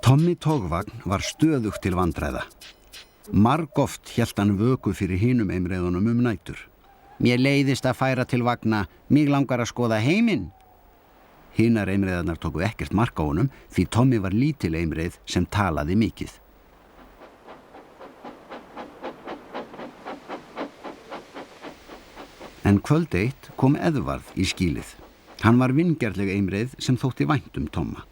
Tommi tógvagn var stöðugt til vandræða. Margoft hélt hann vöku fyrir hinum eimreiðunum nætur. Mér leiðist að færa til vagna, mig langar að skoða heiminn. Hinar eimreiðarnar tóku ekkert mark á honum því Tommi var lítil eimreið sem talaði mikið. En kvöld eitt kom Eðvarð í skýlið. Hann var vingjarnleg eimreið sem þótti vænt Tomma.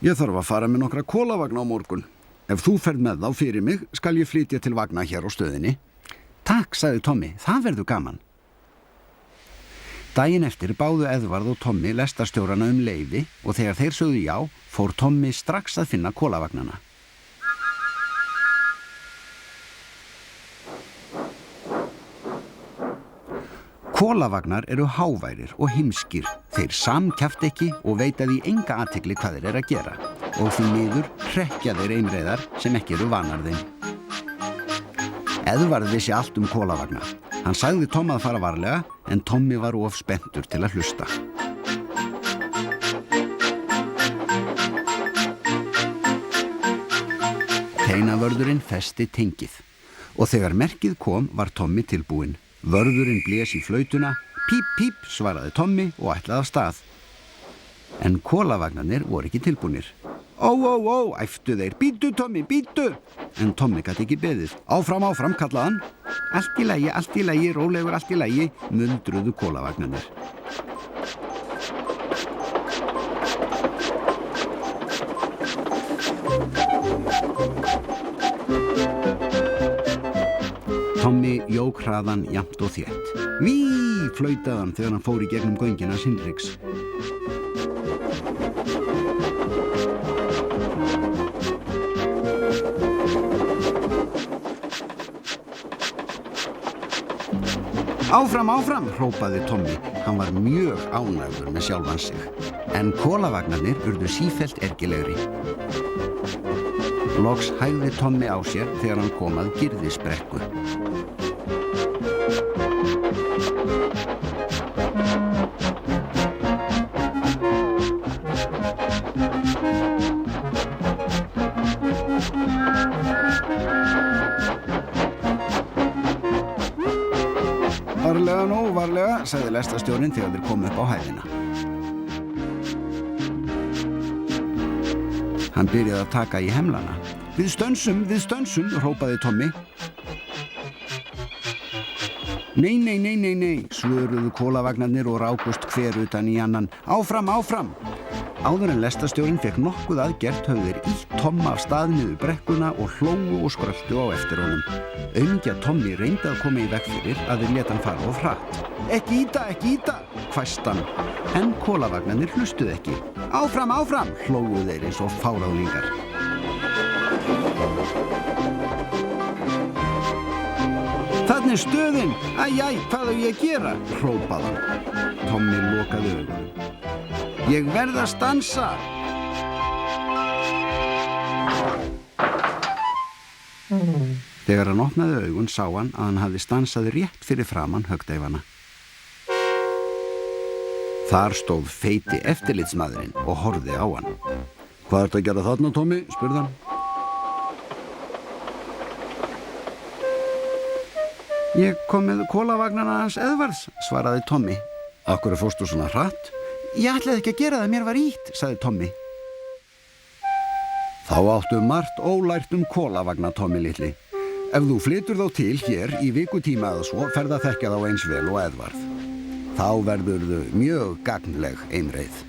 Ég þarf að fara með nokkra kolavagna á morgun. Ef þú ferð með þá fyrir mig, skal ég flytja til vagna hér á stöðinni. Takk, sagði Tommi, það verður gaman. Daginn eftir báðu Eðvarð og Tommi lestarstjórana leyfi og þegar þeir sögðu já, fór Tommi strax að finna kolavagnana. Kolavagnar eru háværir og heimskir. Þeir samkjafta ekki og veita því enga athygli hvað þeir að gera. Og því miður hrekkja þeir eimreiðar sem ekki eru vanar þeim. Eðvarð vissi allt kolavagna. Hann sagði Tomma að fara varlega, en Tommi var of spenntur til að hlusta. Teinavörðurinn festi tengið. Og þegar merkið kom var Tommi tilbúinn. Vörðurinn blés í flautuna, píp, píp, svaraði Tommi og ætlaði af stað. En kolavagnarnir voru ekki tilbúnir. Ó, æptu þeir, bíddu Tommi, bíddu! En Tommi gat ekki beðið. Áfram, áfram, kallaði hann. Allt í lagi, rólegur allt í lagi, muldruðu kolavagnarnir. Tommi jók hraðan jafnt og þétt. Ví, flautaði hann þegar hann fór í gegnum göngina Hinriks. Áfram, áfram, hrópaði Tommi. Hann var mjög ánægður með sjálfan sig. En kolavagnarnir urðu sífellt ergilegri. Loks hægði Tommi á sér þegar hann kom að Gyrðisbrekku. Varlega nú, varlega, sagði lestarstjórinn þegar þeir komu upp á hæðina. Hann byrjaði að taka í hemlana. Við stönsum, hrópaði Tommi. Nei, svöruðu kolavagnarnir og rákust hver utan í annan. Áfram, áfram! Áður en lestarstjórinn fekk nokkuð aðgert höfðu þeir ýtt Tomma af stað niður brekkuna og hlógu og skröltu á eftir honum. Aumingja Tommi reyndi að koma í veg fyrir að þeir lét hann fara of hratt. Ekki ýta, hvæsti hann. En kolavagnarnir hlustuðu ekki. Áfram, áfram, hlógu þeir eins og fáráðlingar. Þarna stöðin, æ, hvað á ég að gera? Hrópaði hann. Tommi lokaði augunum. Ég verð að stansa. Þegar hann opnaði augun sá hann að hann hafði stansað rétt fyrir framan höggdeifana. Þar stóð feiti eftirlitsmaðurinn og horfði á hann. Hvað ertu að gera þarna, Tommi? Spurði hann. Ég kom með kolavagnana hans Eðvarðs, svaraði Tommi. Af hverju fórstu svona hratt? Ég ætlaði ekki að gera það, mér var ýtt, sagði Tommi. Þá áttu margt ólært kolavagna, Tommi litli. Ef þú flytur þá til hér í vikutíma eða svo, ferð að þekkja þá eins vel og Eðvarð. Þá verðurðu mjög gagnleg eimreið.